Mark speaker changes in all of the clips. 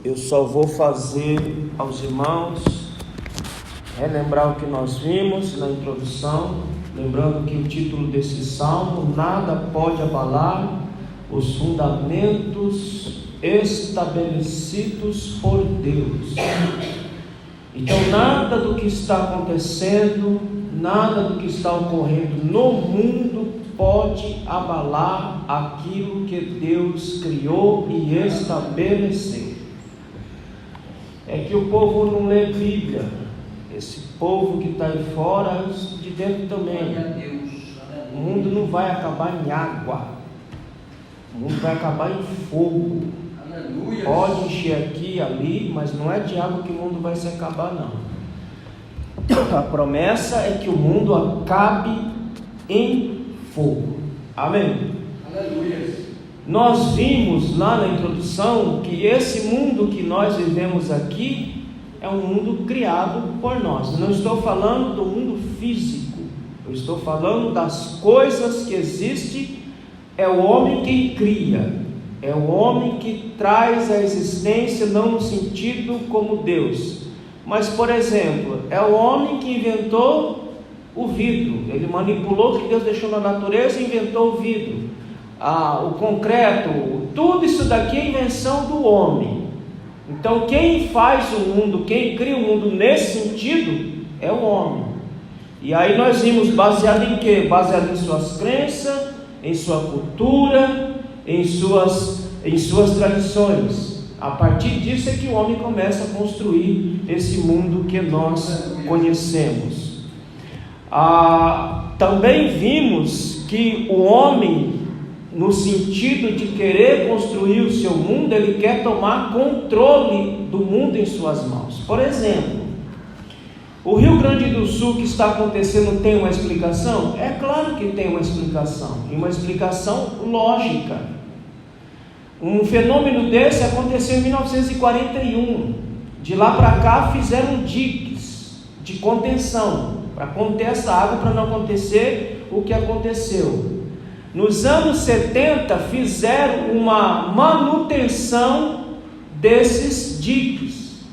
Speaker 1: Eu só vou fazer aos irmãos relembrar o que nós vimos na introdução, lembrando que o título desse salmo: nada pode abalar os fundamentos estabelecidos por Deus. Então nada do que está acontecendo, nada do que está ocorrendo no mundo pode abalar aquilo que Deus criou e estabeleceu. É que o povo não lê Bíblia. Esse povo que está aí fora, os de dentro também. O mundo não vai acabar em água. O mundo vai acabar em fogo. Aleluia. Pode encher aqui e ali, mas não é de água que o mundo vai se acabar, não. A promessa é que o mundo acabe em fogo. Amém? Aleluia. Nós vimos lá na introdução que esse mundo que nós vivemos aqui é um mundo criado por nós. Eu não estou falando do mundo físico, eu estou falando das coisas que existem. É o homem quem cria, é o homem que traz a existência, não no sentido como Deus, mas, por exemplo, é o homem que inventou o vidro. Ele manipulou o que Deus deixou na natureza e inventou o vidro. O concreto, tudo isso daqui é invenção do homem. Então quem faz o mundo, quem cria o mundo nesse sentido é o homem. E aí nós vimos baseado em quê? Baseado em suas crenças, em sua cultura, em suas tradições. A partir disso é que o homem começa a construir esse mundo que nós conhecemos. Também vimos que o homem, no sentido de querer construir o seu mundo, ele quer tomar controle do mundo em suas mãos. Por exemplo, o Rio Grande do Sul que está acontecendo tem uma explicação? É claro que tem uma explicação, e uma explicação lógica. Um fenômeno desse aconteceu em 1941. De lá para cá fizeram diques de contenção, para conter essa água, para não acontecer o que aconteceu. Nos anos 70 fizeram uma manutenção desses diques,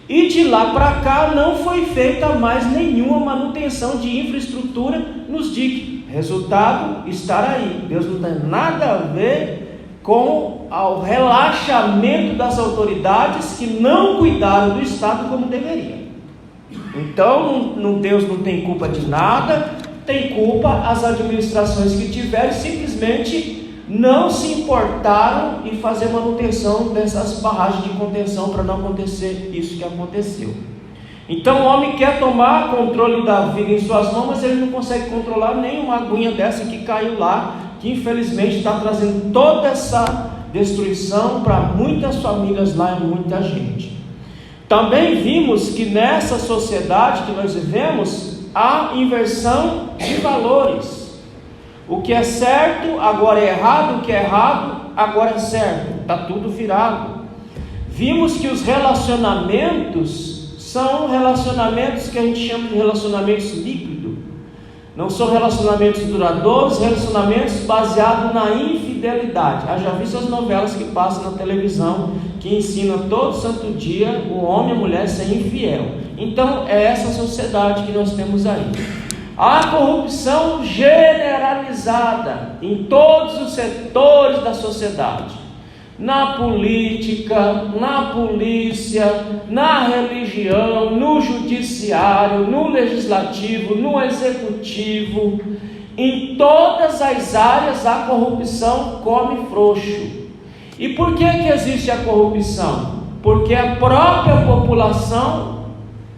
Speaker 1: e de lá para cá não foi feita mais nenhuma manutenção de infraestrutura nos diques. Resultado está aí. Deus não tem nada a ver com o relaxamento das autoridades que não cuidaram do Estado como deveria. Então Deus não tem culpa de nada. Tem culpa as administrações que tiveram, simplesmente não se importaram em fazer manutenção dessas barragens de contenção para não acontecer isso que aconteceu. Então o homem quer tomar controle da vida em suas mãos, mas ele não consegue controlar nenhuma aguinha dessa que caiu lá, que infelizmente está trazendo toda essa destruição para muitas famílias lá e muita gente. Também vimos que nessa sociedade que nós vivemos, há inversão de valores. O que é certo agora é errado, o que é errado agora é certo. Está tudo virado. Vimos que os relacionamentos são relacionamentos que a gente chama de relacionamentos líquidos. Não são relacionamentos duradouros, relacionamentos baseados na infidelidade. Já vi essas novelas que passam na televisão, que ensinam todo santo dia o homem e a mulher ser infiel. Então é essa sociedade que nós temos aí. A corrupção generalizada em todos os setores da sociedade. Na política, na polícia, na religião, no judiciário, no legislativo, no executivo. Em todas as áreas a corrupção come frouxo. E por que existe a corrupção? Porque a própria população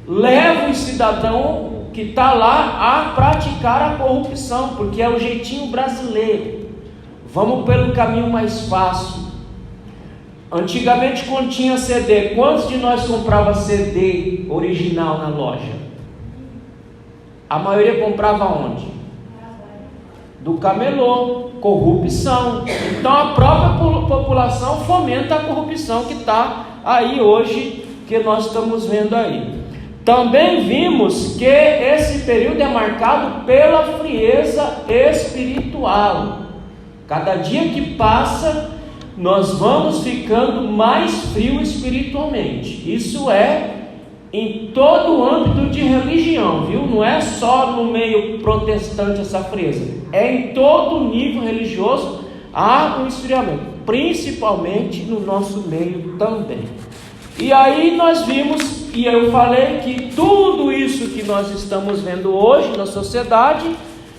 Speaker 1: leva o cidadão que está lá a praticar a corrupção, porque é o jeitinho brasileiro. Vamos pelo caminho mais fácil. Antigamente, quando tinha CD, quantos de nós comprava CD original na loja? A maioria comprava onde? Do camelô. Corrupção. Então a própria população fomenta a corrupção que está aí hoje, que nós estamos vendo aí. Também vimos que esse período é marcado pela frieza espiritual. Cada dia que passa, nós vamos ficando mais frio espiritualmente. Isso é em todo o âmbito de religião, viu? Não é só no meio protestante essa frieza, é em todo o nível religioso há um esfriamento, principalmente no nosso meio também. E aí nós vimos, e eu falei que tudo isso que nós estamos vendo hoje na sociedade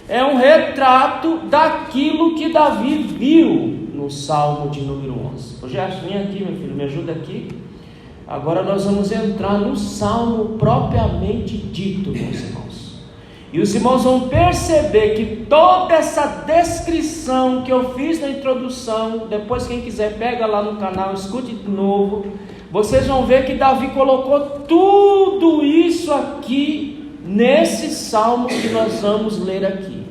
Speaker 1: é um retrato daquilo que Davi viu no Salmo de número 11. Ô Gerson, vem aqui, meu filho, me ajuda aqui. Agora nós vamos entrar no Salmo propriamente dito, meus irmãos. E os irmãos vão perceber que toda essa descrição que eu fiz na introdução, depois quem quiser pega lá no canal, escute de novo, vocês vão ver que Davi colocou tudo isso aqui nesse Salmo que nós vamos ler aqui.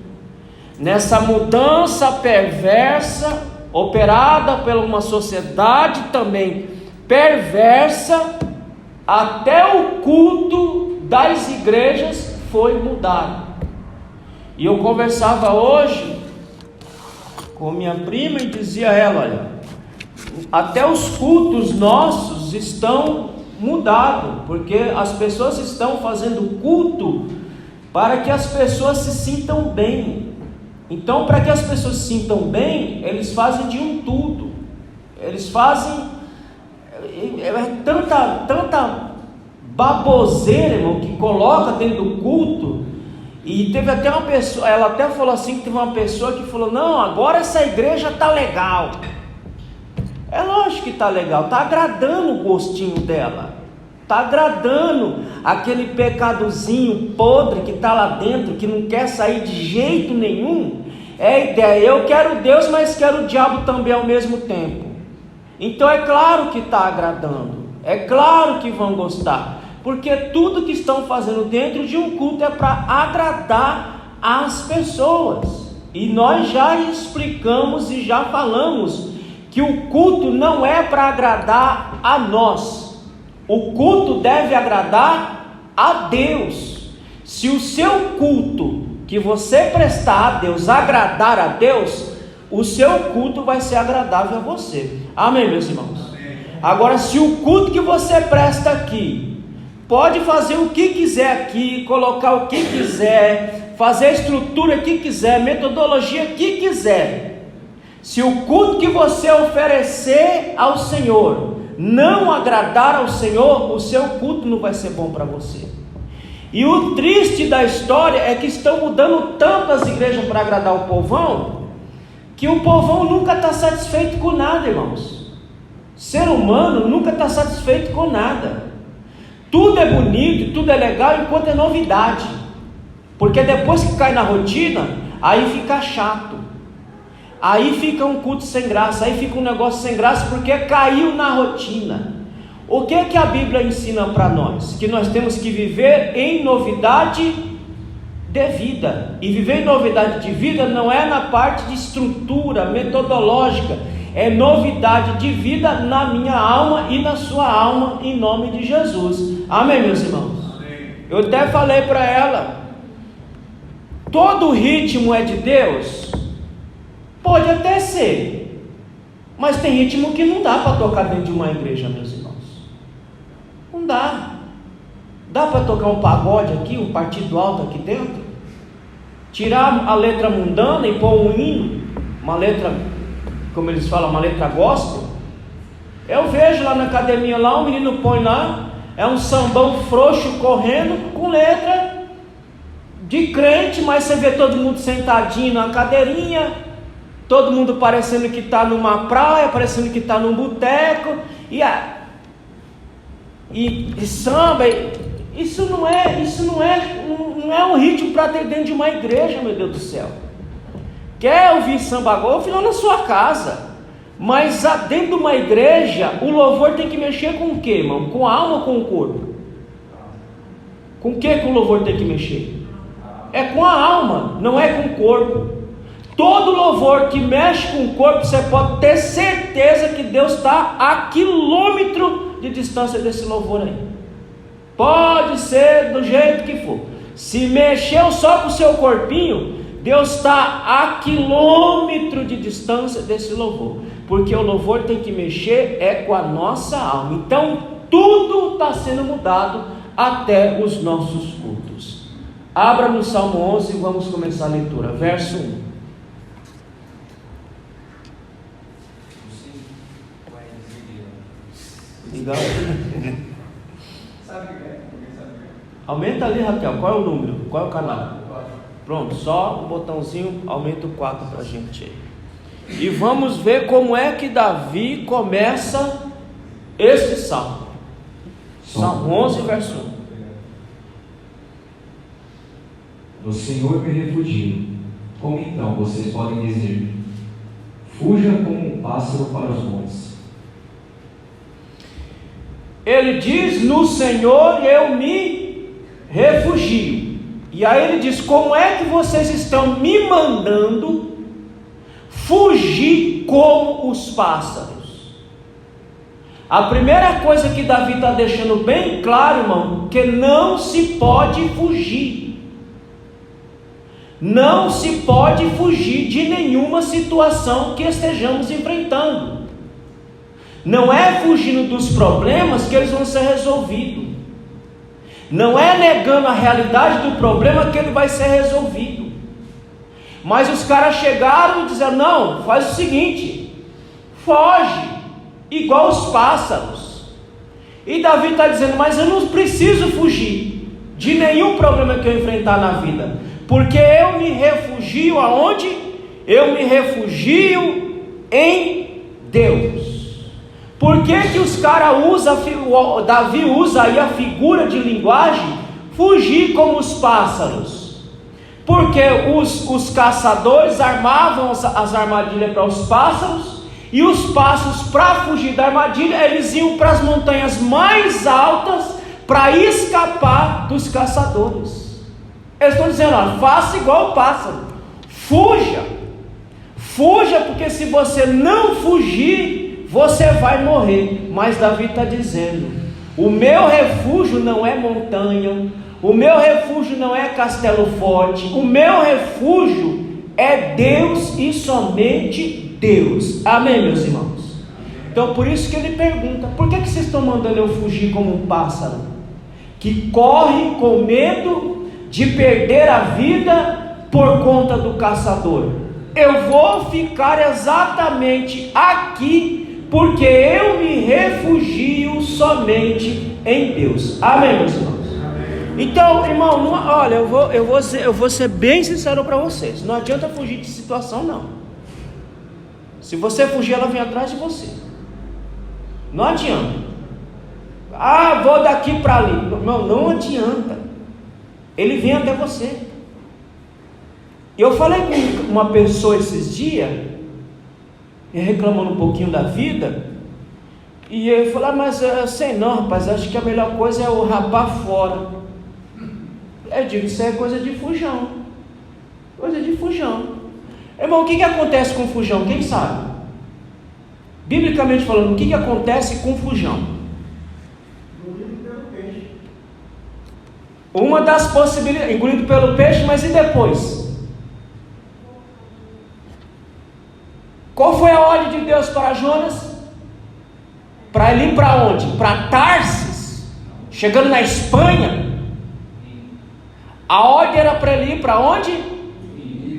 Speaker 1: Nessa mudança perversa, operada por uma sociedade também perversa, até o culto das igrejas foi mudado. E eu conversava hoje com minha prima e dizia a ela: olha, até os cultos nossos estão mudados, porque as pessoas estão fazendo culto para que as pessoas se sintam bem. Então, para que as pessoas se sintam bem, eles fazem de um tudo. Eles fazem tanta baboseira, irmão, que coloca dentro do culto. E teve até uma pessoa, ela até falou assim, que teve uma pessoa que falou: não, agora essa igreja está legal. É lógico que está legal, está agradando o gostinho dela, está agradando aquele pecadozinho podre que está lá dentro, que não quer sair de jeito nenhum. É a ideia: eu quero Deus, mas quero o diabo também ao mesmo tempo. Então é claro que está agradando, é claro que vão gostar, porque tudo que estão fazendo dentro de um culto é para agradar as pessoas. E nós já explicamos e já falamos que o culto não é para agradar a nós, o culto deve agradar a Deus. Se o seu culto que você prestar a Deus agradar a Deus, o seu culto vai ser agradável a você. Amém, meus irmãos? Amém. Agora, se o culto que você presta aqui, pode fazer o que quiser aqui, colocar o que quiser, fazer a estrutura que quiser, metodologia que quiser, se o culto que você oferecer ao Senhor não agradar ao Senhor, o seu culto não vai ser bom para você. E o triste da história é que estão mudando tanto as igrejas para agradar o povão, que o povão nunca está satisfeito com nada, irmãos. Ser humano nunca está satisfeito com nada. Tudo é bonito, tudo é legal enquanto é novidade, porque depois que cai na rotina, aí fica chato, aí fica um culto sem graça, aí fica um negócio sem graça, porque caiu na rotina. O que é que a Bíblia ensina para nós? Que nós temos que viver em novidade de vida. E viver em novidade de vida não é na parte de estrutura metodológica, é novidade de vida na minha alma e na sua alma, em nome de Jesus. Amém, meus irmãos? Amém. Eu até falei para ela: todo ritmo é de Deus? Pode até ser, mas tem ritmo que não dá para tocar dentro de uma igreja, meus irmãos. Não dá. Dá para tocar um pagode aqui, um partido alto aqui dentro? Tirar a letra mundana e pôr um hino, uma letra, como eles falam, uma letra gospel? Eu vejo lá na academia, lá o menino põe lá, é um sambão frouxo correndo com letra de crente, mas você vê todo mundo sentadinho na cadeirinha, todo mundo parecendo que está numa praia, parecendo que está num boteco, e samba. Isso não é um ritmo para ter dentro de uma igreja, meu Deus do céu. Quer ouvir samba agora? Ouve lá na sua casa. Mas dentro de uma igreja, o louvor tem que mexer com o quê, irmão? Com a alma ou com o corpo? Com o que o louvor tem que mexer? É com a alma, não é com o corpo. Todo louvor que mexe com o corpo, você pode ter certeza que Deus está a quilômetro de distância desse louvor aí. Pode ser do jeito que for. Se mexeu só com o seu corpinho, Deus está a quilômetro de distância desse louvor. porque o louvor tem que mexer com a nossa alma. Então tudo está sendo mudado, até os nossos cultos. Abra no Salmo 11 e vamos começar a leitura, verso 1. Legal. Aumenta ali, Raquel, qual é o número? Qual é o canal? Pronto, só um botãozinho, aumenta o 4 para a gente aí. E vamos ver como é que Davi começa este salmo. Salmo 11, verso 1.
Speaker 2: No Senhor me refugio. Como então vocês podem dizer: fuja como um pássaro para os montes?
Speaker 1: Ele diz: no Senhor eu me refugio. E aí ele diz: como é que vocês estão me mandando fugir como os pássaros? A primeira coisa que Davi está deixando bem claro, irmão, que não se pode fugir. Não se pode fugir de nenhuma situação que estejamos enfrentando. Não é fugindo dos problemas que eles vão ser resolvidos. Não é negando a realidade do problema que ele vai ser resolvido. Mas os caras chegaram e disseram: não, faz o seguinte, foge, igual os pássaros. E Davi está dizendo: mas eu não preciso fugir de nenhum problema que eu enfrentar na vida, porque eu me refugio aonde? Eu me refugio em Deus. Por que os caras usam, Davi usa aí a figura de linguagem, fugir como os pássaros? Porque os caçadores armavam as armadilhas para os pássaros, e os pássaros, para fugir da armadilha, eles iam para as montanhas mais altas para escapar dos caçadores. Eles estão dizendo: ó, faça igual o pássaro, fuja, porque se você não fugir, você vai morrer. Mas Davi está dizendo: o meu refúgio não é montanha, o meu refúgio não é castelo forte, o meu refúgio é Deus e somente Deus. Amém, meus irmãos? Então por isso que ele pergunta: por que vocês estão mandando eu fugir como um pássaro que corre com medo de perder a vida por conta do caçador? Eu vou ficar exatamente aqui, porque eu me refugio somente em Deus. Amém, meus irmãos? Então, irmão, olha, eu vou ser bem sincero para vocês. Não adianta fugir de situação, não. Se você fugir, ela vem atrás de você. Não adianta. Ah, vou daqui para ali. Não adianta. Ele vem até você. Eu falei com uma pessoa esses dias, reclamando um pouquinho da vida, e ele falou: mas eu sei não, rapaz, acho que a melhor coisa é o rapar fora. Eu digo: isso é coisa de fujão. Coisa de fujão. Irmão, o que acontece com fujão? Quem sabe? Biblicamente falando, o que acontece com fujão? Uma das possibilidades, engolido pelo peixe, mas e depois? Qual foi a ordem de Deus para Jonas? Para ele ir para onde? Para Tarsis, chegando na Espanha. A ordem era para ele ir para onde?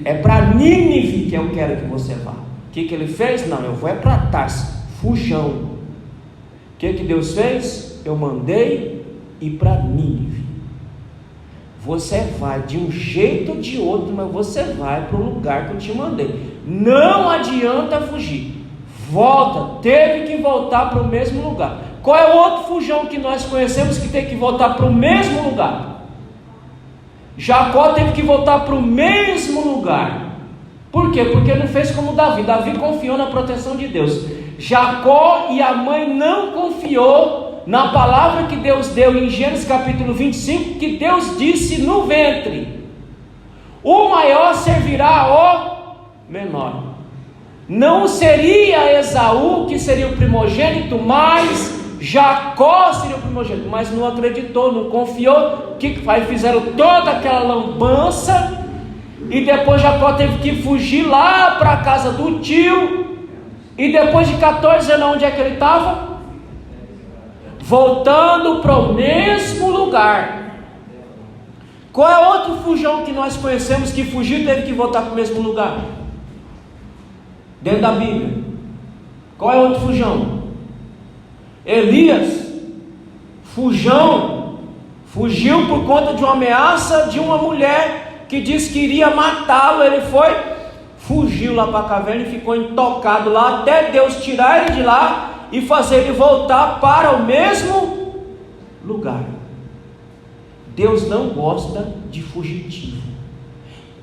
Speaker 1: É para Nínive que eu quero que você vá. O que ele fez? Não, eu vou para Tarsis, fujão. O que Deus fez? Eu mandei ir para Nínive. Você vai de um jeito ou de outro, mas você vai para o lugar que eu te mandei. Não adianta fugir. Volta, teve que voltar para o mesmo lugar. Qual é o outro fujão que nós conhecemos que tem que voltar para o mesmo lugar? Jacó teve que voltar para o mesmo lugar. Por quê? Porque não fez como Davi. Davi confiou na proteção de Deus. Jacó e a mãe não confiou na palavra que Deus deu em Gênesis capítulo 25, que Deus disse no ventre: o maior servirá ao menor. Não seria Esaú que seria o primogênito, mas Jacó seria o primogênito. Mas não acreditou, não confiou. O que faz? Fizeram toda aquela lambança, e depois Jacó teve que fugir lá para a casa do tio, E depois de 14 anos, onde é que ele estava? Voltando para o mesmo lugar. Qual é outro fujão que nós conhecemos que fugiu e teve que voltar para o mesmo lugar? Dentro da Bíblia. Qual é outro fujão? Elias. Fugiu por conta de uma ameaça de uma mulher que disse que iria matá-lo. Ele fugiu lá para a caverna e ficou intocado lá, até Deus tirar ele de lá e fazer ele voltar para o mesmo lugar. Deus não gosta de fugitivo.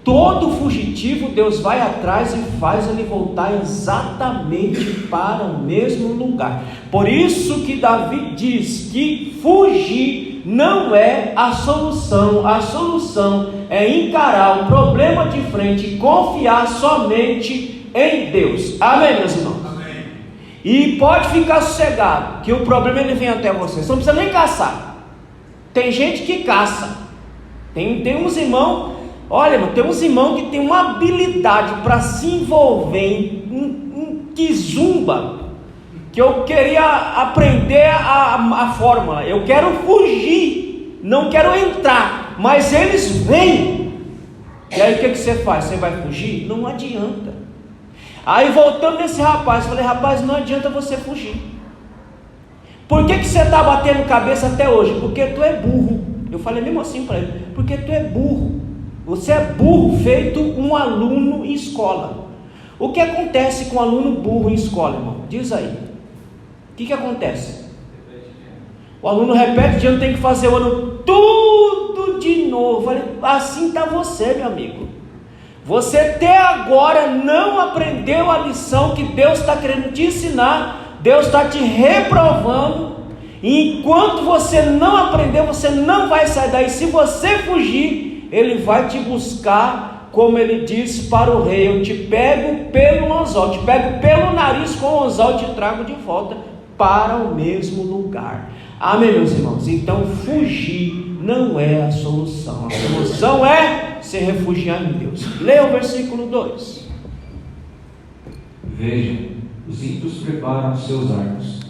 Speaker 1: Todo fugitivo Deus vai atrás e faz ele voltar exatamente para o mesmo lugar. Por isso que Davi diz que fugir não é a solução. A solução é encarar o problema de frente e confiar somente em Deus. Amém, meus irmãos? Amém. E pode ficar sossegado que o problema ele vem até você. Você não precisa nem caçar. Tem gente que caça. Tem uns irmãos. Olha, irmão, tem uns irmãos que tem uma habilidade para se envolver em quizumba, que eu queria aprender a fórmula. Eu quero fugir, não quero entrar, mas eles vêm. E aí o que você faz? Você vai fugir? Não adianta. Aí voltando nesse rapaz, eu falei, rapaz, não adianta você fugir. Por que você está batendo cabeça até hoje? Porque tu é burro. Eu falei mesmo assim para ele, porque tu é burro. Você é burro feito um aluno em escola. O que acontece com um aluno burro em escola, irmão? Diz aí. O que acontece? O aluno repete de ano, tem que fazer o ano tudo de novo. Assim está você, meu amigo. Você até agora não aprendeu a lição que Deus está querendo te ensinar. Deus está te reprovando. E enquanto você não aprendeu, você não vai sair daí. Se você fugir, Ele vai te buscar, como ele disse para o rei: eu te pego pelo anzol, te pego pelo nariz com o anzol e te trago de volta para o mesmo lugar. Amém, meus irmãos? Então fugir não é a solução. A solução é se refugiar em Deus. Leia o versículo 2.
Speaker 2: Vejam, os ímpios preparam os seus arcos,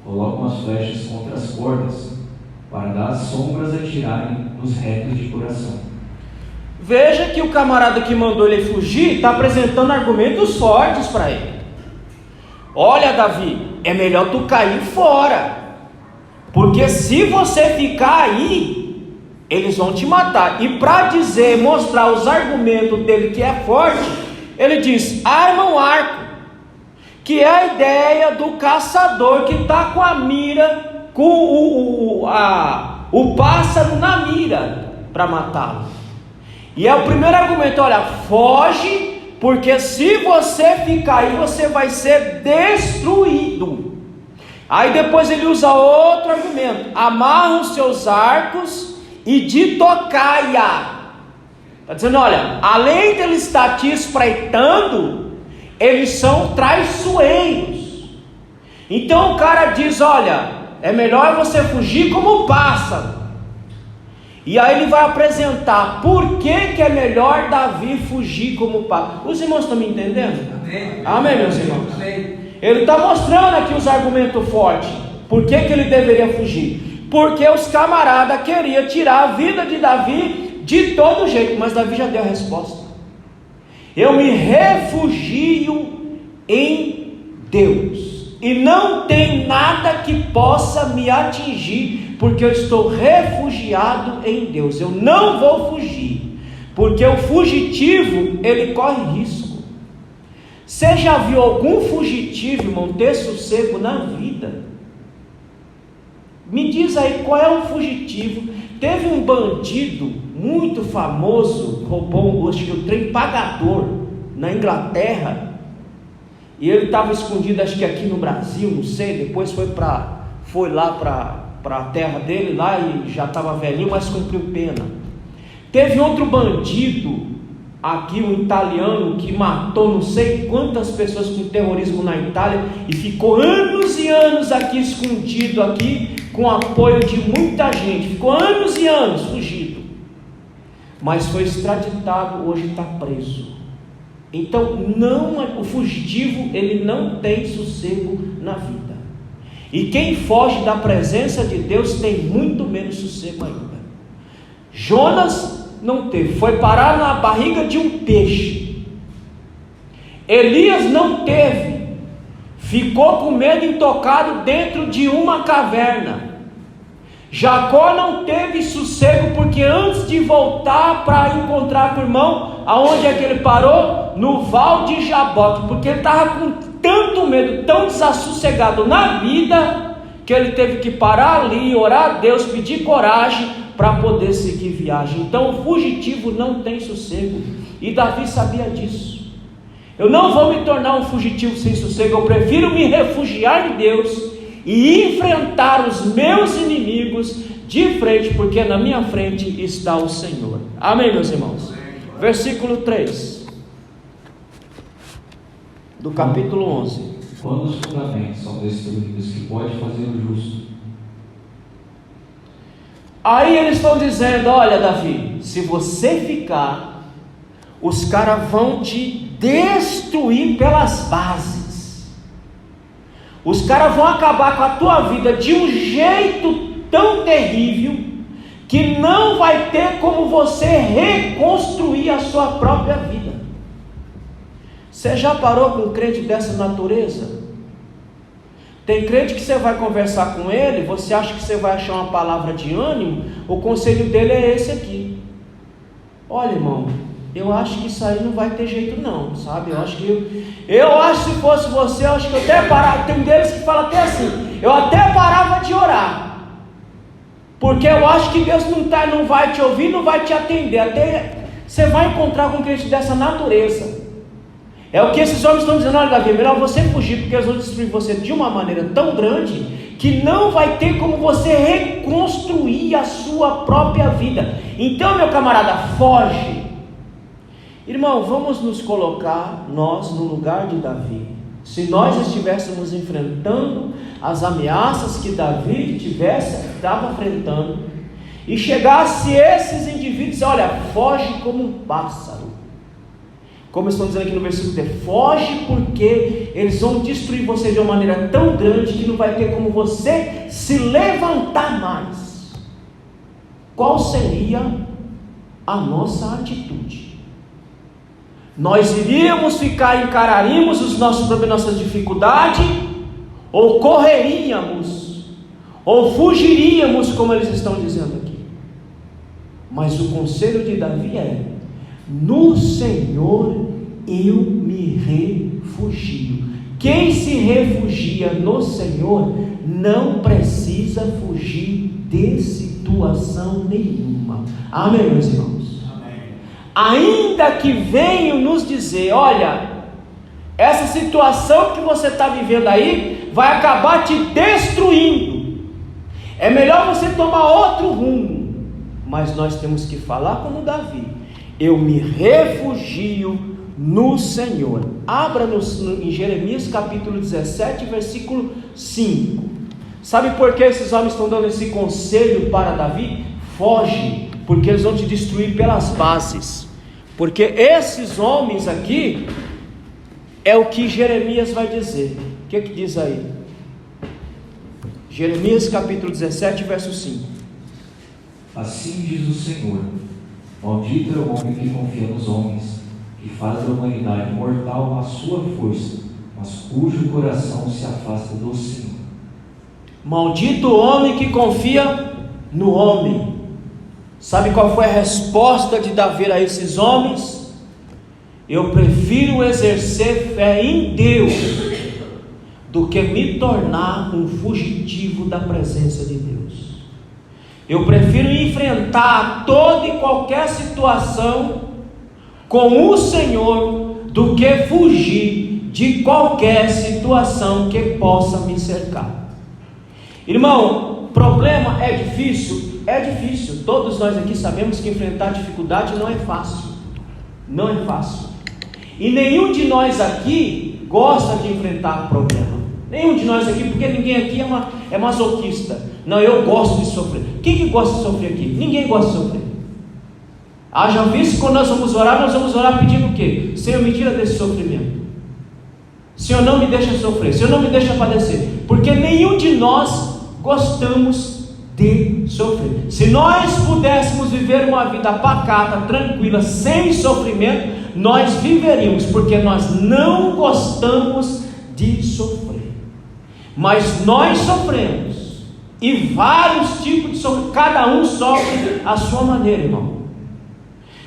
Speaker 2: colocam as flechas contra as cordas, para dar as sombras a tirarem nos retos de coração.
Speaker 1: Veja que o camarada que mandou ele fugir está apresentando argumentos fortes para ele. Olha, Davi, é melhor tu cair fora, porque se você ficar aí, eles vão te matar. E para mostrar os argumentos dele que é forte, ele diz: arma um arco, que é a ideia do caçador que está com a mira, com o pássaro na mira para matá-lo. E é o primeiro argumento: olha, foge, porque se você ficar aí, você vai ser destruído. Aí depois ele usa outro argumento: amarra os seus arcos e de tocaia. Está dizendo, olha, além de ele estar te espreitando, eles são traiçoeiros. Então o cara diz, olha, é melhor você fugir como pássaro. E aí ele vai apresentar por que é melhor Davi fugir como pássaro. Os irmãos estão me entendendo?
Speaker 3: Amém.
Speaker 1: Amém, meus irmãos?
Speaker 3: Amém.
Speaker 1: Ele está mostrando aqui os argumentos fortes. Por que ele deveria fugir? Porque os camaradas queriam tirar a vida de Davi de todo jeito. Mas Davi já deu a resposta: eu me refugio em Deus, e não tem nada que possa me atingir, porque eu estou refugiado em Deus. Eu não vou fugir, porque o fugitivo, ele corre risco. Você já viu algum fugitivo, irmão, ter sossego na vida? Me diz aí, qual é o fugitivo? Teve um bandido muito famoso, roubou, acho que o trem pagador, na Inglaterra, e ele estava escondido, acho que aqui no Brasil, não sei, depois foi lá para a terra dele lá, e já estava velhinho, mas cumpriu pena. Teve outro bandido aqui, um italiano, que matou não sei quantas pessoas com terrorismo na Itália, e ficou anos e anos aqui escondido aqui, com apoio de muita gente, ficou anos e anos fugido, mas foi extraditado, hoje está preso. Então, o fugitivo, ele não tem sossego na vida. E quem foge da presença de Deus tem muito menos sossego ainda. Jonas não teve, foi parar na barriga de um peixe. Elias não teve, ficou com medo intocado dentro de uma caverna. Jacó não teve sossego, porque antes de voltar para encontrar com o irmão, aonde é que ele parou? No Val de Jaboque, porque ele estava com tanto medo, tão desassossegado na vida, que ele teve que parar ali, orar a Deus, pedir coragem para poder seguir viagem. Então o fugitivo não tem sossego, e Davi sabia disso. Eu não vou me tornar um fugitivo sem sossego, eu prefiro me refugiar em Deus e enfrentar os meus inimigos de frente, porque na minha frente está o Senhor. Amém, meus irmãos? Versículo 3 do capítulo 11.
Speaker 2: Quando os fundamentos são destruídos, que pode fazer o justo?
Speaker 1: Aí eles estão dizendo: olha, Davi, se você ficar, os caras vão te destruir pelas bases. Os caras vão acabar com a tua vida de um jeito tão terrível, que não vai ter como você reconstruir a sua própria vida. Você já parou com um crente dessa natureza? Tem crente que você vai conversar com ele, você acha que você vai achar uma palavra de ânimo, o conselho dele é esse aqui: olha, irmão, eu acho que isso aí não vai ter jeito não, sabe? Eu acho que se fosse você, eu acho que eu até parava. Tem deles que falam até assim: eu até parava de orar, porque eu acho que Deus não vai te ouvir, não vai te atender. Até você vai encontrar com um crente dessa natureza. É o que esses homens estão dizendo: olha, Davi, é melhor você fugir, porque eles vão destruir você de uma maneira tão grande, que não vai ter como você reconstruir a sua própria vida. Então, meu camarada, foge. Irmão, vamos nos colocar nós no lugar de Davi. Se nós estivéssemos enfrentando as ameaças que Davi estava enfrentando, e chegasse esses indivíduos: olha, foge como um pássaro. Como estão dizendo aqui no versículo 3, foge, porque eles vão destruir você de uma maneira tão grande que não vai ter como você se levantar mais. Qual seria a nossa atitude? Nós encararíamos os nossos problemas, nossas dificuldades, ou correríamos, ou fugiríamos, como eles estão dizendo aqui? Mas o conselho de Davi é: no Senhor eu me refugio. Quem se refugia no Senhor não precisa fugir de situação nenhuma. Amém, meus irmãos? Amém. Ainda que venham nos dizer: olha, essa situação que você está vivendo aí vai acabar te destruindo, é melhor você tomar outro rumo. Mas nós temos que falar como Davi: eu me refugio no Senhor. Abra em Jeremias capítulo 17, versículo 5. Sabe por que esses homens estão dando esse conselho para Davi? Foge, porque eles vão te destruir pelas bases. Porque esses homens aqui é o que Jeremias vai dizer. O que diz aí? Jeremias capítulo 17, verso 5.
Speaker 2: Assim diz o Senhor: maldito é o homem que confia nos homens, que faz da humanidade mortal a sua força, mas cujo coração se afasta do Senhor.
Speaker 1: Maldito o homem que confia no homem. Sabe qual foi a resposta de Davi a esses homens? Eu prefiro exercer fé em Deus do que me tornar um fugitivo da presença de Deus. Eu prefiro enfrentar toda e qualquer situação com o Senhor do que fugir de qualquer situação que possa me cercar. Irmão, problema é difícil? É difícil. Todos nós aqui sabemos que enfrentar dificuldade não é fácil. Não é fácil. E nenhum de nós aqui gosta de enfrentar problema. Nenhum de nós aqui, porque ninguém aqui é masoquista. Não, eu gosto de sofrer. Quem que gosta de sofrer aqui? Ninguém gosta de sofrer. Haja visto, quando nós vamos orar pedindo o quê? Senhor, me tira desse sofrimento. Senhor, não me deixa sofrer. Senhor, não me deixa padecer. Porque nenhum de nós gostamos de sofrer. Se nós pudéssemos viver uma vida pacata, tranquila, sem sofrimento, nós viveríamos, porque nós não gostamos de sofrer. Mas nós sofremos, e vários tipos de sofrimento, cada um sofre à sua maneira, irmão.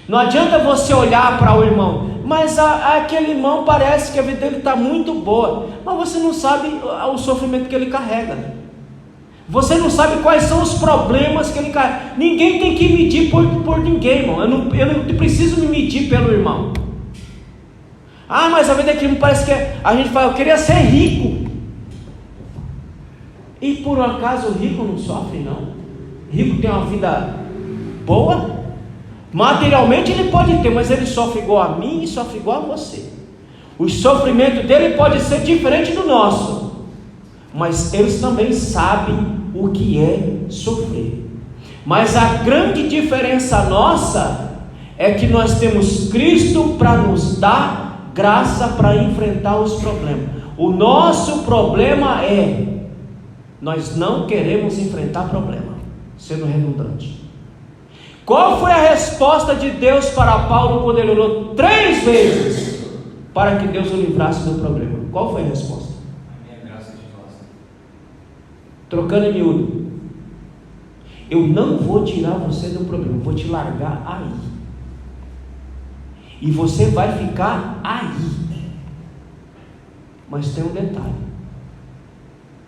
Speaker 1: Não adianta você olhar para o irmão, mas aquele irmão parece que a vida dele está muito boa, mas você não sabe o sofrimento que ele carrega. Você não sabe quais são os problemas que ele carrega. Ninguém tem que medir por ninguém, irmão. Eu não preciso me medir pelo irmão. Mas a vida daquele parece que a gente fala, eu queria ser rico. E por um acaso o rico não sofre, não? O rico tem uma vida boa. Materialmente ele pode ter, mas ele sofre igual a mim e sofre igual a você. O sofrimento dele pode ser diferente do nosso, mas eles também sabem o que é sofrer. Mas a grande diferença nossa é que nós temos Cristo para nos dar graça para enfrentar os problemas. O nosso problema é, nós não queremos enfrentar problema, sendo redundante. Qual foi a resposta de Deus para Paulo quando ele orou 3 vezes para que Deus o livrasse do problema? Qual foi a resposta?
Speaker 2: A minha graça te basta.
Speaker 1: Trocando em miúdo, eu não vou tirar você do problema, vou te largar aí, e você vai ficar aí. Mas tem um detalhe: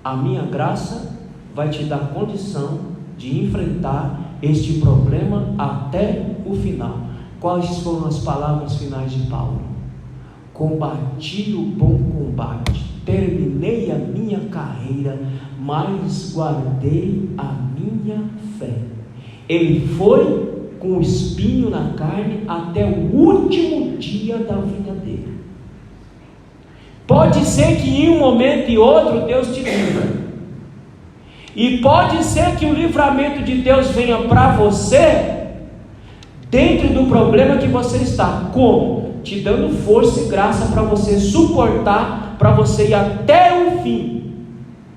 Speaker 1: a minha graça vai te dar condição de enfrentar este problema até o final. Quais foram as palavras finais de Paulo? Combati o bom combate, terminei a minha carreira, mas guardei a minha fé. Ele foi com o espinho na carne até o último dia da vida dele. Pode ser que em um momento e outro Deus te livra, e pode ser que o livramento de Deus venha para você dentro do problema que você está. Como? Te dando força e graça para você suportar, para você ir até o fim.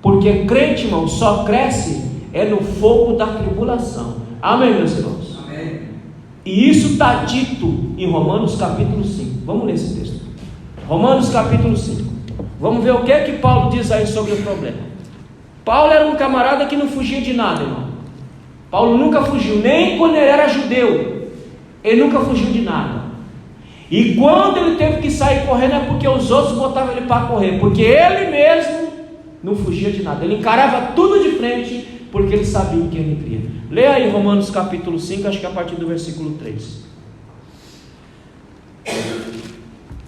Speaker 1: Porque crente, irmão, só cresce no fogo da tribulação. Amém, meus irmãos?
Speaker 2: Amém.
Speaker 1: E isso está dito em Romanos capítulo 5. Vamos ler esse texto. Romanos capítulo 5. Vamos ver o que Paulo diz aí sobre o problema. Paulo era um camarada que não fugia de nada, irmão. Paulo nunca fugiu, nem quando ele era judeu. Ele nunca fugiu de nada. E quando ele teve que sair correndo é porque os outros botavam ele para correr, porque ele mesmo não fugia de nada. Ele encarava tudo de frente, porque ele sabia o que ele queria. Leia aí Romanos capítulo 5, acho que é a partir do versículo 3.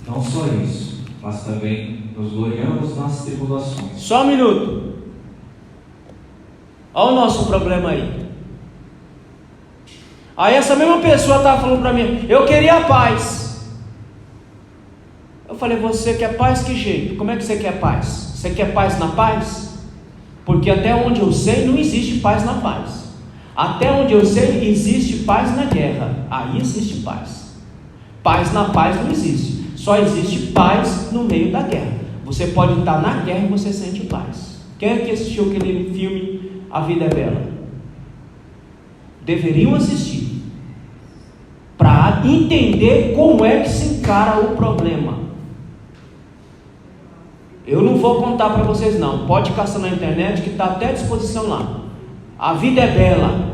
Speaker 2: Não só isso, mas também nos gloriamos nas tribulações.
Speaker 1: Só um minuto. Olha o nosso problema aí. Aí essa mesma pessoa estava falando para mim, eu queria paz. Eu falei, você quer paz? Que jeito? Como é que você quer paz? Você quer paz na paz? Porque até onde eu sei, não existe paz na paz. Até onde eu sei, existe paz na guerra. Aí existe paz. Paz na paz não existe. Só existe paz no meio da guerra. Você pode estar na guerra e você sente paz. Quem é que assistiu aquele filme A Vida é Bela? Deveriam assistir, para entender como é que se encara o problema. Eu não vou contar para vocês não, pode caçar na internet que está até à disposição lá. A Vida é Bela.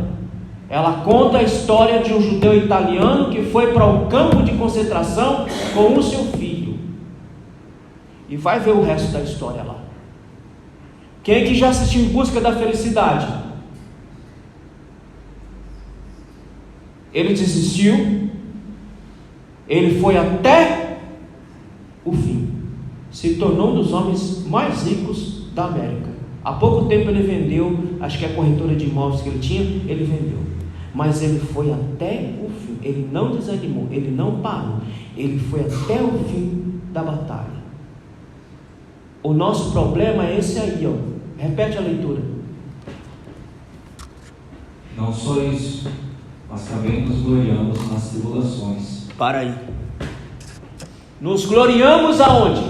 Speaker 1: Ela conta a história de um judeu italiano que foi para o campo de concentração com o seu filho, e vai ver o resto da história lá. Quem é que já assistiu Em Busca da Felicidade? Ele desistiu, ele foi até o fim, se tornou um dos homens mais ricos da América. Há pouco tempo ele vendeu, acho que a corretora de imóveis que ele tinha, ele vendeu. Mas ele foi até o fim, ele não desanimou, ele não parou, ele foi até o fim da batalha. O nosso problema é esse aí, ó. Repete a leitura.
Speaker 2: Não só isso, mas também nos gloriamos nas tribulações.
Speaker 1: Para aí. Nos gloriamos aonde?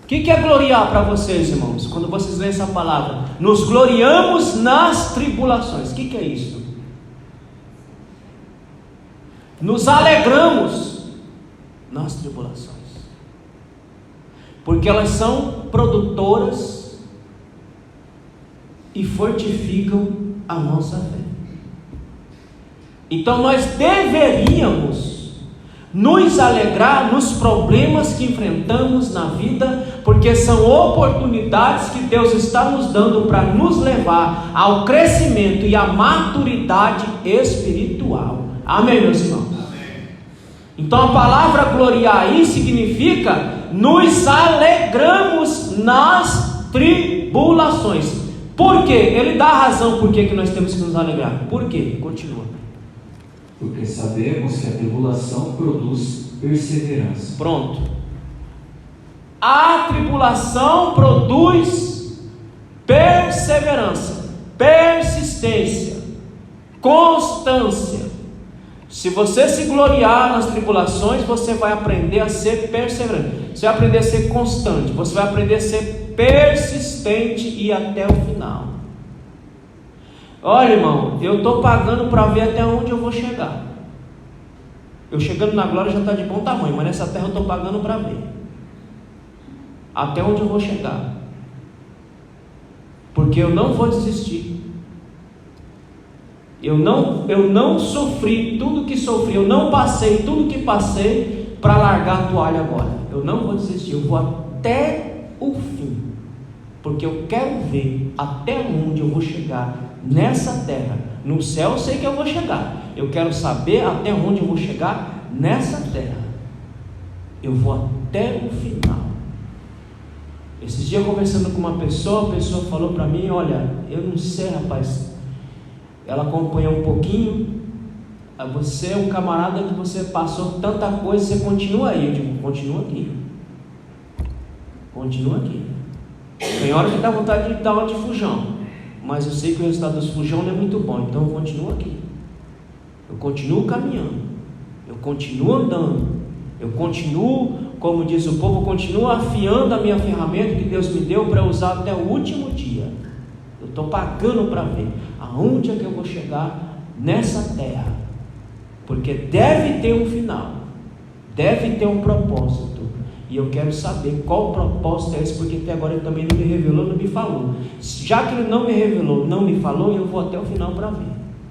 Speaker 1: O que é gloriar para vocês, irmãos? Quando vocês leem essa palavra, nos gloriamos nas tribulações. O que é isso? Nos alegramos nas tribulações, porque elas são produtoras e fortificam a nossa fé. Então nós deveríamos nos alegrar nos problemas que enfrentamos na vida, porque são oportunidades que Deus está nos dando para nos levar ao crescimento e à maturidade espiritual. Amém, meus irmãos? Amém. Então a palavra gloriar aí significa nos alegramos nas tribulações. Por quê? Ele dá a razão por que nós temos que nos alegrar. Por quê? Continua.
Speaker 2: Porque sabemos que a tribulação produz perseverança.
Speaker 1: Pronto. A tribulação produz perseverança, persistência, constância. Se você se gloriar nas tribulações, você vai aprender a ser perseverante, você vai aprender a ser constante, você vai aprender a ser persistente e ir até o final. Olha, irmão, eu estou pagando para ver até onde eu vou chegar. Eu chegando na glória já está de bom tamanho, mas nessa terra eu estou pagando para ver até onde eu vou chegar, porque eu não vou desistir. Eu não sofri tudo que sofri, eu não passei tudo que passei para largar a toalha agora. Eu não vou desistir, eu vou até o fim, porque eu quero ver até onde eu vou chegar nessa terra. No céu eu sei que eu vou chegar, eu quero saber até onde eu vou chegar nessa terra. Eu vou até o final. Esses dias conversando com uma pessoa, a pessoa falou para mim: olha, eu não sei, rapaz, ela acompanhou um pouquinho, você é um camarada que você passou tanta coisa, você continua aí. Eu digo: continua aqui, continua aqui. Tem hora que dá vontade de dar uma de fujão, mas eu sei que o resultado dos fujão não é muito bom, então eu continuo aqui, eu continuo caminhando, eu continuo andando, eu continuo, como diz o povo, eu continuo afiando a minha ferramenta que Deus me deu para usar até o último dia. Eu estou pagando para ver aonde é que eu vou chegar nessa terra, porque deve ter um final, deve ter um propósito, e eu quero saber qual propósito é esse, porque até agora ele também não me revelou, não me falou. Já que ele não me revelou, não me falou, eu vou até o final para ver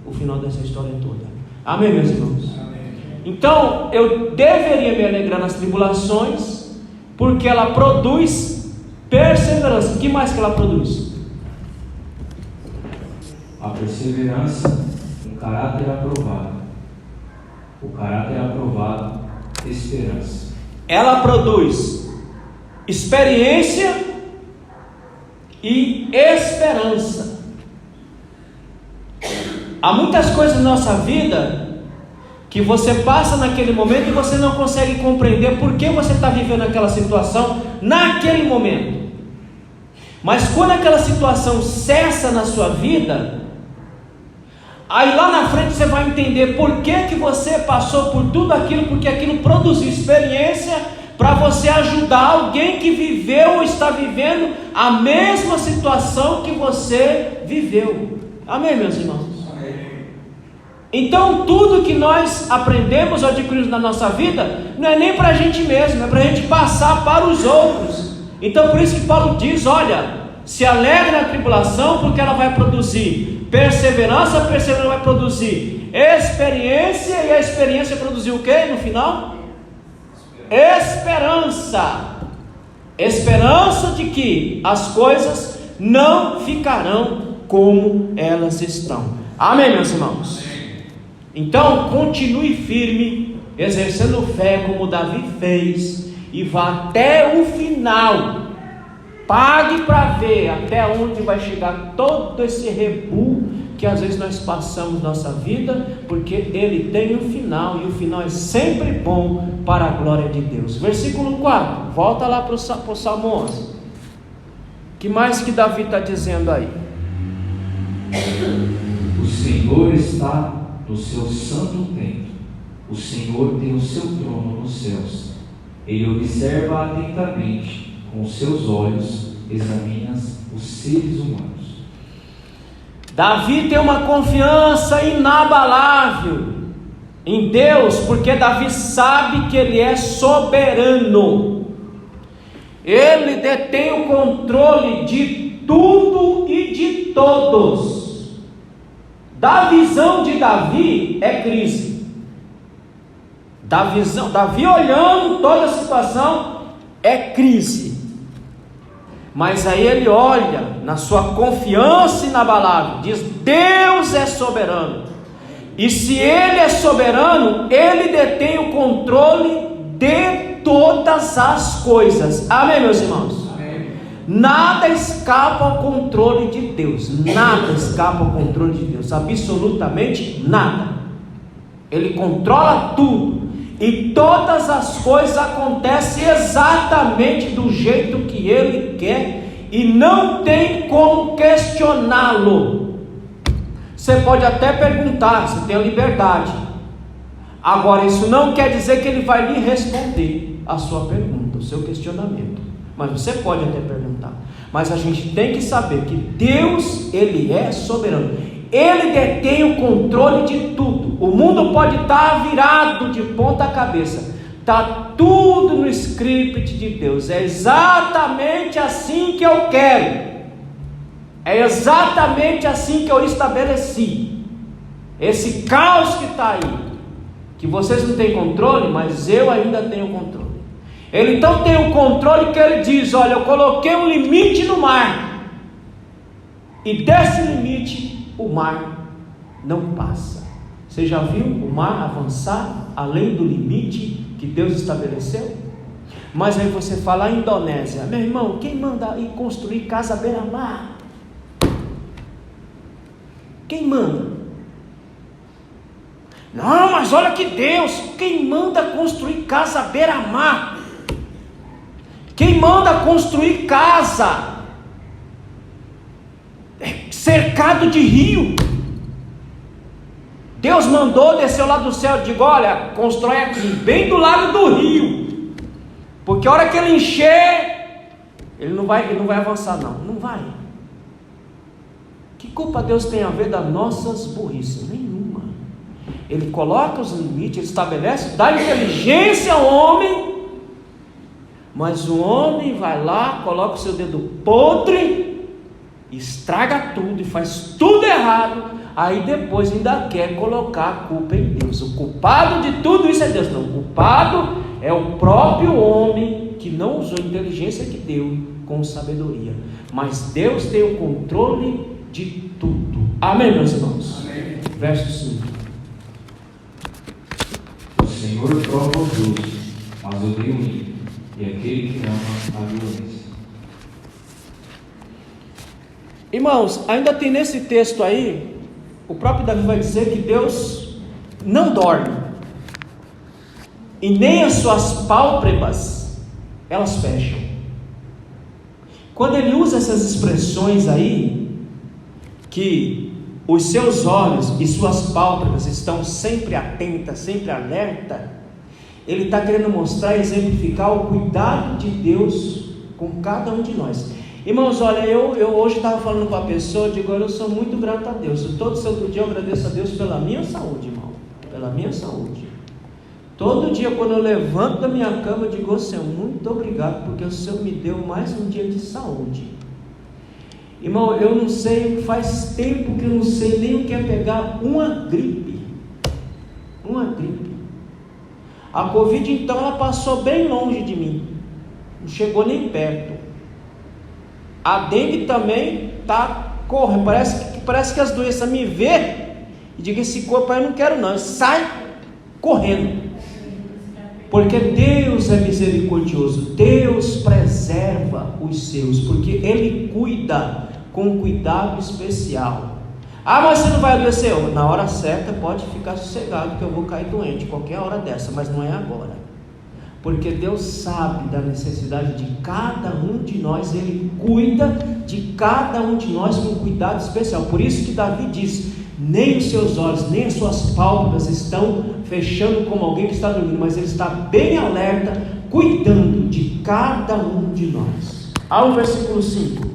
Speaker 1: o final dessa história toda. Amém, meus irmãos? Amém. Então eu deveria me alegrar nas tribulações, porque ela produz perseverança. O que mais que ela produz?
Speaker 2: A perseverança, um caráter aprovado. O caráter aprovado, esperança.
Speaker 1: Ela produz experiência e esperança. Há muitas coisas na nossa vida que você passa naquele momento e você não consegue compreender por que você está vivendo aquela situação naquele momento. Mas quando aquela situação cessa na sua vida, aí lá na frente você vai entender por que você passou por tudo aquilo, porque aquilo produziu experiência para você ajudar alguém que viveu ou está vivendo a mesma situação que você viveu. Amém, meus irmãos? Então tudo que nós aprendemos ou adquirimos na nossa vida não é nem para a gente mesmo, é para a gente passar para os outros. Então por isso que Paulo diz: olha, se alegre na tribulação, porque ela vai produzir perseverança, a perseverança vai produzir experiência, e a experiência produziu o que no final? Esperança. Esperança de que as coisas não ficarão como elas estão. Amém, meus irmãos? Então continue firme, exercendo fé como Davi fez, e vá até o final. Pague para ver até onde vai chegar todo esse rebu que às vezes nós passamos nossa vida, porque ele tem um final, e o final é sempre bom para a glória de Deus. Versículo 4, volta lá para o Salmo 11. Que mais que Davi está dizendo aí?
Speaker 2: O Senhor está no seu santo templo. O Senhor tem o seu trono nos céus. Ele observa atentamente, com seus olhos, examina os seres humanos.
Speaker 1: Davi tem uma confiança inabalável em Deus, porque Davi sabe que Ele é soberano. Ele detém o controle de tudo e de todos. Da visão de Davi é crise. Davi olhando toda a situação é crise. Mas aí ele olha na sua confiança inabalável, diz: Deus é soberano. E se Ele é soberano, Ele detém o controle de todas as coisas. Amém, meus irmãos? Amém. Nada escapa ao controle de Deus. Nada escapa ao controle de Deus. Absolutamente nada. Ele controla tudo. E todas as coisas acontecem exatamente do jeito que Ele quer. E não tem como questioná-lo. Você pode até perguntar, você tem a liberdade. Agora, isso não quer dizer que Ele vai lhe responder a sua pergunta, o seu questionamento. Mas você pode até perguntar. Mas a gente tem que saber que Deus, Ele é soberano. Ele detém o controle de tudo. O mundo pode estar virado de ponta cabeça. Está tudo no script de Deus. É exatamente assim que eu quero. É exatamente assim que eu estabeleci. Esse caos que está aí, que vocês não têm controle, mas eu ainda tenho controle. Ele então tem o controle que Ele diz: olha, eu coloquei um limite no mar, e desse limite o mar não passa. Você já viu o mar avançar além do limite que Deus estabeleceu? Mas aí você fala: a Indonésia, meu irmão, quem manda ir construir casa à beira-mar? Quem manda? Não, mas olha que Deus, quem manda construir casa à beira-mar? Quem manda construir casa cercado de rio? Deus mandou, desceu lá do céu, digo: olha, constrói aqui, bem do lado do rio, porque a hora que ele encher, ele não vai avançar, não vai. Que culpa Deus tem a ver das nossas burrices? Nenhuma. Ele coloca os limites, Ele estabelece, dá inteligência ao homem, mas o homem vai lá, coloca o seu dedo podre, estraga tudo e faz tudo errado. Aí depois ainda quer colocar a culpa em Deus. O culpado de tudo isso é Deus. Não, o culpado é o próprio homem que não usou a inteligência que deu com sabedoria. Mas Deus tem o controle de tudo. Amém, meus irmãos? Amém. Verso 5.
Speaker 2: O Senhor prova o justo, mas odeia o ímpio, e aquele que ama a violência.
Speaker 1: Irmãos, ainda tem nesse texto aí, o próprio Davi vai dizer que Deus não dorme, e nem as suas pálpebras elas fecham. Quando ele usa essas expressões aí, que os seus olhos e suas pálpebras estão sempre atentas, sempre alerta, ele está querendo mostrar e exemplificar o cuidado de Deus com cada um de nós. Irmãos, olha, eu hoje estava falando com a pessoa, eu digo: eu sou muito grato a Deus. Todo santo dia eu agradeço a Deus pela minha saúde, irmão, pela minha saúde. Todo dia quando eu levanto da minha cama, eu digo: Senhor, muito obrigado, porque o Senhor me deu mais um dia de saúde. Irmão, eu não sei, faz tempo que eu não sei nem o que é pegar uma gripe. A Covid então, ela passou bem longe de mim, não chegou nem perto. A dengue também está correndo, parece que as doenças me vê e diga: esse corpo aí eu não quero não, sai correndo. Porque Deus é misericordioso, Deus preserva os seus, porque Ele cuida com cuidado especial. Ah, mas você não vai adoecer? Na hora certa pode ficar sossegado, que eu vou cair doente qualquer hora dessa, mas não é agora. Porque Deus sabe da necessidade de cada um de nós, Ele cuida de cada um de nós com cuidado especial. Por isso que Davi diz: Nem os seus olhos, nem as suas pálpebras estão fechando como alguém que está dormindo, mas Ele está bem alerta, cuidando de cada um de nós. Ao versículo 5.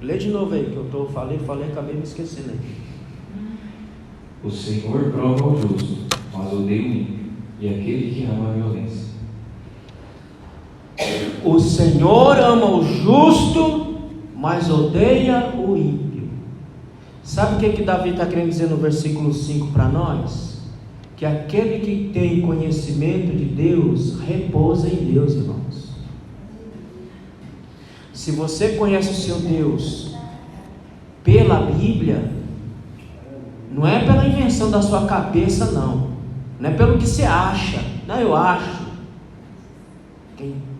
Speaker 1: Lê de novo aí, que eu falei, acabei me esquecendo aí.
Speaker 2: O Senhor prova o justo, mas odeia o ímpio, e aquele que ama a violência.
Speaker 1: O Senhor ama o justo, mas odeia o ímpio. Sabe o que Davi está querendo dizer no versículo 5 para nós? Que aquele que tem conhecimento de Deus, repousa em Deus, irmãos. Se você conhece o seu Deus pela Bíblia, não é pela invenção da sua cabeça, não é pelo que você acha. Não, eu acho.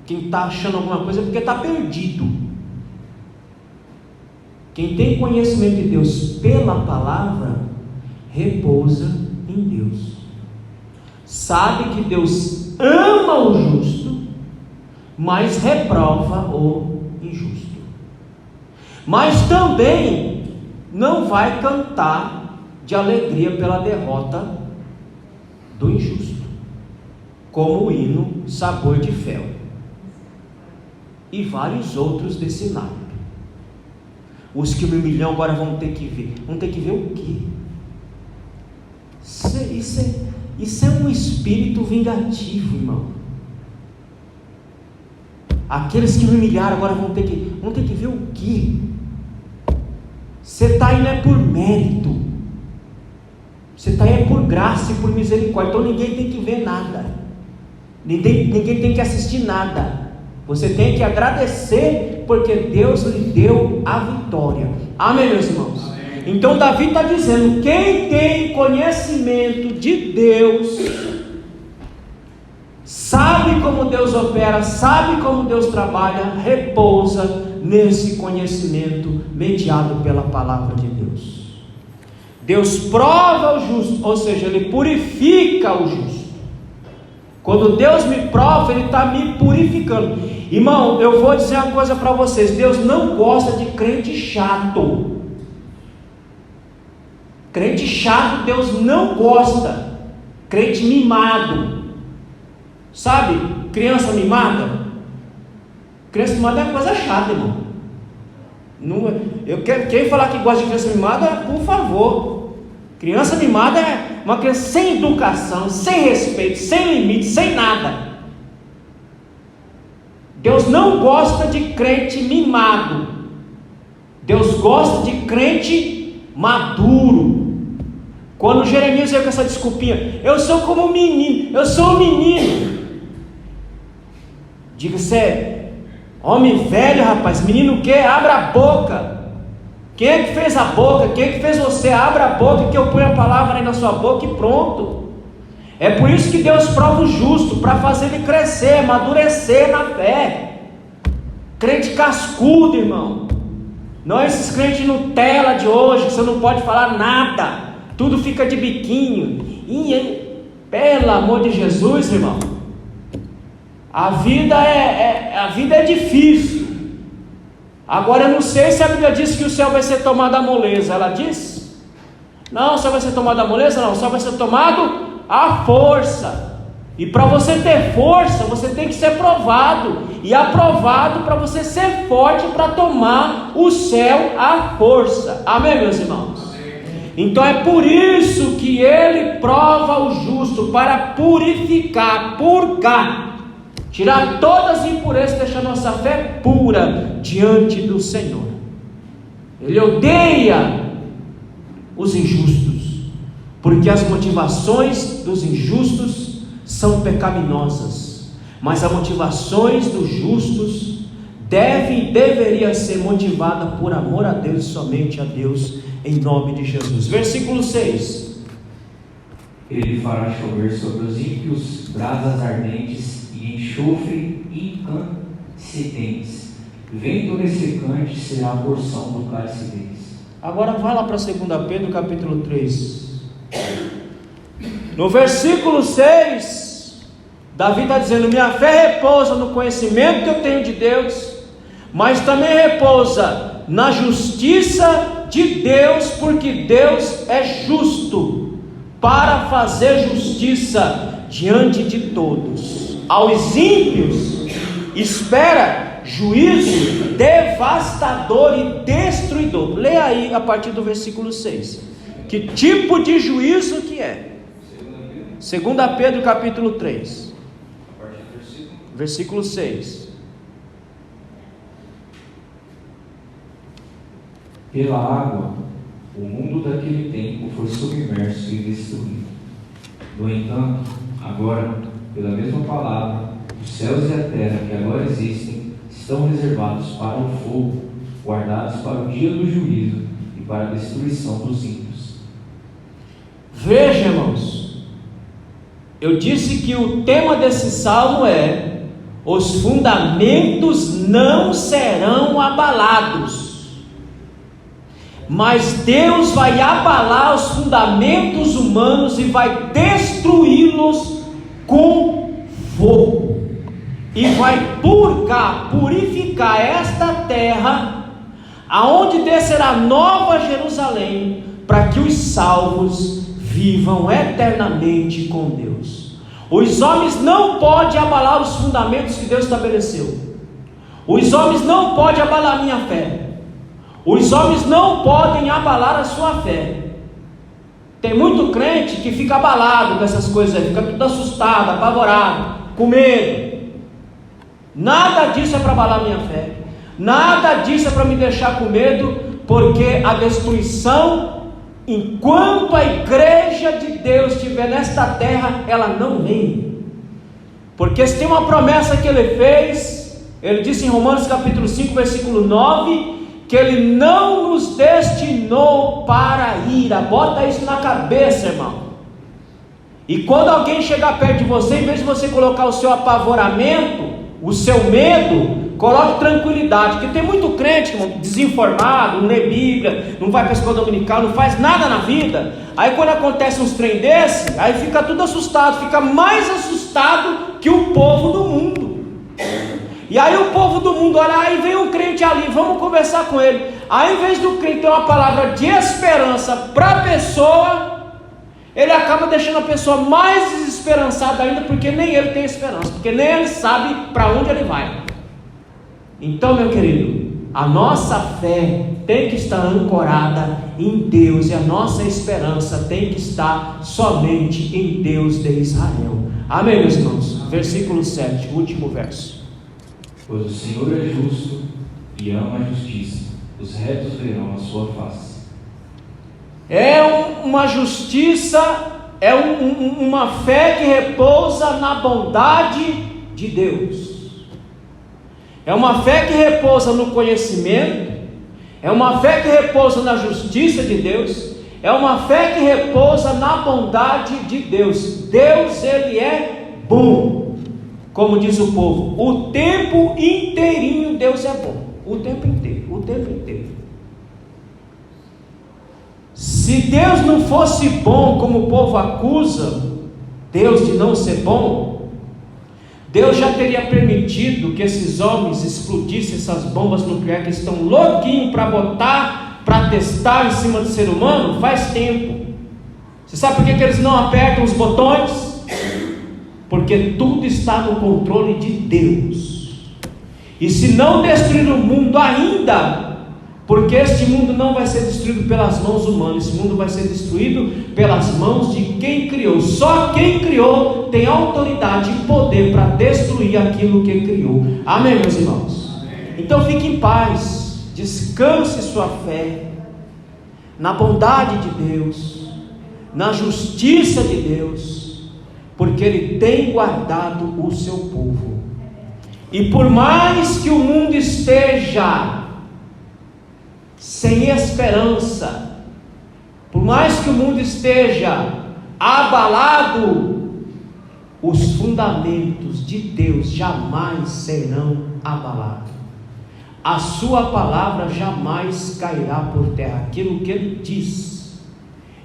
Speaker 1: Quem está achando alguma coisa é porque está perdido. Quem tem conhecimento de Deus pela palavra, repousa em Deus. Sabe que Deus ama o justo, mas reprova o injusto. Mas também não vai cantar de alegria pela derrota do injusto, como o hino Sabor de Fel e vários outros desse naipe. Os que me humilham agora vão ter que ver. Vão ter que ver o quê? Isso é um espírito vingativo, irmão. Aqueles que me humilharam agora vão ter que ver o quê? Você está aí não é por mérito. Você está aí é por graça e por misericórdia. Então ninguém tem que ver nada. Ninguém tem que assistir nada. Você tem que agradecer, porque Deus lhe deu a vitória. Amém, meus irmãos? Amém. Então Davi está dizendo: quem tem conhecimento de Deus, sabe como Deus opera, sabe como Deus trabalha, repousa nesse conhecimento mediado pela palavra de Deus. Deus prova o justo, ou seja, Ele purifica o justo. Quando Deus me prova, Ele está me purificando. Irmão, eu vou dizer uma coisa para vocês: Deus não gosta de crente chato. Crente chato Deus não gosta. Crente mimado. Sabe, criança mimada? Criança mimada é uma coisa chata, irmão. Quem falar que gosta de criança mimada, por favor. Criança mimada é uma criança sem educação, sem respeito, sem limite, sem nada. Deus não gosta de crente mimado. Deus gosta de crente maduro. Quando Jeremias veio com essa desculpinha: eu sou como um menino, eu sou um menino. Diga, você é homem velho, rapaz. Menino o quê? Abra a boca. Quem é que fez a boca? Quem é que fez você? Abra a boca que eu ponho a palavra aí na sua boca e pronto. É por isso que Deus prova o justo, para fazer ele crescer, amadurecer na fé. Crente cascudo, irmão. Não é esses crentes Nutella de hoje, que você não pode falar nada, tudo fica de biquinho. Pelo amor de Jesus, irmão. A vida é difícil. Agora eu não sei se a Bíblia diz que o céu vai ser tomado à moleza. Ela diz? Não, o céu vai ser tomado à moleza? Não, o céu vai ser tomado à força. E para você ter força, você tem que ser provado. E aprovado para você ser forte para tomar o céu à força. Amém, meus irmãos? Então é por isso que Ele prova o justo, para purificar, purgar, tirar todas as impurezas, deixar nossa fé pura diante do Senhor. Ele odeia os injustos, porque as motivações dos injustos são pecaminosas, mas as motivações dos justos deveria ser motivada por amor a Deus e somente a Deus, em nome de Jesus. Versículo 6.
Speaker 2: Ele fará chover sobre os ímpios brasas ardentes e enxofre incandescentes. Vento ressecante será a porção do cálice deles.
Speaker 1: Agora vai lá para 2 Pedro capítulo 3. No versículo 6, Davi está dizendo: minha fé repousa no conhecimento que eu tenho de Deus, mas também repousa na justiça de Deus, porque Deus é justo para fazer justiça diante de todos. Aos ímpios espera juízo devastador e destruidor. Leia aí a partir do versículo 6. Que tipo de juízo que é? 2 Pedro capítulo 3, versículo 6.
Speaker 2: Pela água, o mundo daquele tempo foi submerso e destruído. No entanto, agora, pela mesma palavra, os céus e a terra que agora existem estão reservados para o fogo, guardados para o dia do juízo e para a destruição dos ímpios.
Speaker 1: Veja, irmãos, eu disse que o tema desse salmo é: os fundamentos não serão abalados. Mas Deus vai abalar os fundamentos humanos e vai destruí-los com fogo, e vai purificar esta terra, aonde descerá Nova Jerusalém, para que os salvos vivam eternamente com Deus. Os homens não podem abalar os fundamentos que Deus estabeleceu. Os homens não podem abalar a minha fé. Os homens não podem abalar a sua fé. Tem muito crente que fica abalado com essas coisas aí, fica tudo assustado, apavorado, com medo. Nada disso é para abalar a minha fé. Nada disso é para me deixar com medo, porque a destruição, enquanto a igreja de Deus estiver nesta terra, ela não vem. Porque se tem uma promessa que Ele fez, Ele disse em Romanos capítulo 5, versículo 9, que Ele não nos destinou para a ira. Bota isso na cabeça, irmão. E quando alguém chegar perto de você, em vez de você colocar o seu apavoramento, o seu medo, coloque tranquilidade. Porque tem muito crente, irmão, desinformado, não lê Bíblia, não vai para a escola dominical, não faz nada na vida. Aí quando acontece uns trem desse, aí fica tudo assustado, fica mais assustado que o povo do mundo. E aí o povo do mundo olha, aí vem um crente ali, vamos conversar com ele. Aí em vez do crente ter uma palavra de esperança para a pessoa, ele acaba deixando a pessoa mais desesperançada ainda, porque nem ele tem esperança, porque nem ele sabe para onde ele vai. Então, meu querido, a nossa fé tem que estar ancorada em Deus, e a nossa esperança tem que estar somente em Deus de Israel. Amém, meus irmãos? Versículo 7, último verso.
Speaker 2: Pois o Senhor é justo e ama a justiça, os retos verão a sua face.
Speaker 1: É uma justiça, é uma fé que repousa na bondade de Deus. É uma fé que repousa no conhecimento, é uma fé que repousa na justiça de Deus, é uma fé que repousa na bondade de Deus. Deus, Ele é bom. Como diz o povo, o tempo inteirinho Deus é bom. O tempo inteiro, o tempo inteiro. Se Deus não fosse bom, como o povo acusa Deus de não ser bom, Deus já teria permitido que esses homens explodissem essas bombas nucleares que estão louquinhos para botar, para testar em cima do ser humano faz tempo. Você sabe por que eles não apertam os botões? Porque tudo está no controle de Deus. E se não destruir o mundo ainda, porque este mundo não vai ser destruído pelas mãos humanas, esse mundo vai ser destruído pelas mãos de quem criou. Só quem criou tem autoridade e poder para destruir aquilo que criou. Amém, meus irmãos? Então fique em paz, descanse sua fé na bondade de Deus, na justiça de Deus, porque Ele tem guardado o seu povo. E por mais que o mundo esteja sem esperança, por mais que o mundo esteja abalado, os fundamentos de Deus jamais serão abalados. A sua palavra jamais cairá por terra. Aquilo que Ele diz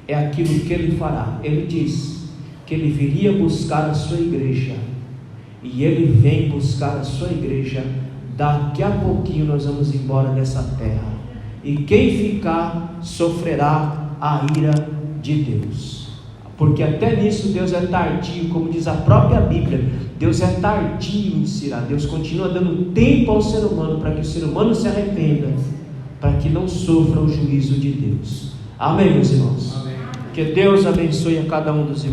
Speaker 1: é aquilo que Ele fará. Ele diz que Ele viria buscar a sua igreja, e Ele vem buscar a sua igreja. Daqui a pouquinho nós vamos embora dessa terra. e quem ficar sofrerá a ira de Deus. Porque até nisso Deus é tardio, como diz a própria Bíblia, Deus é tardio em se irar. Deus continua dando tempo ao ser humano para que o ser humano se arrependa, para que não sofra o juízo de Deus. Amém, meus irmãos?
Speaker 3: Amém.
Speaker 1: Que Deus abençoe a cada um dos irmãos.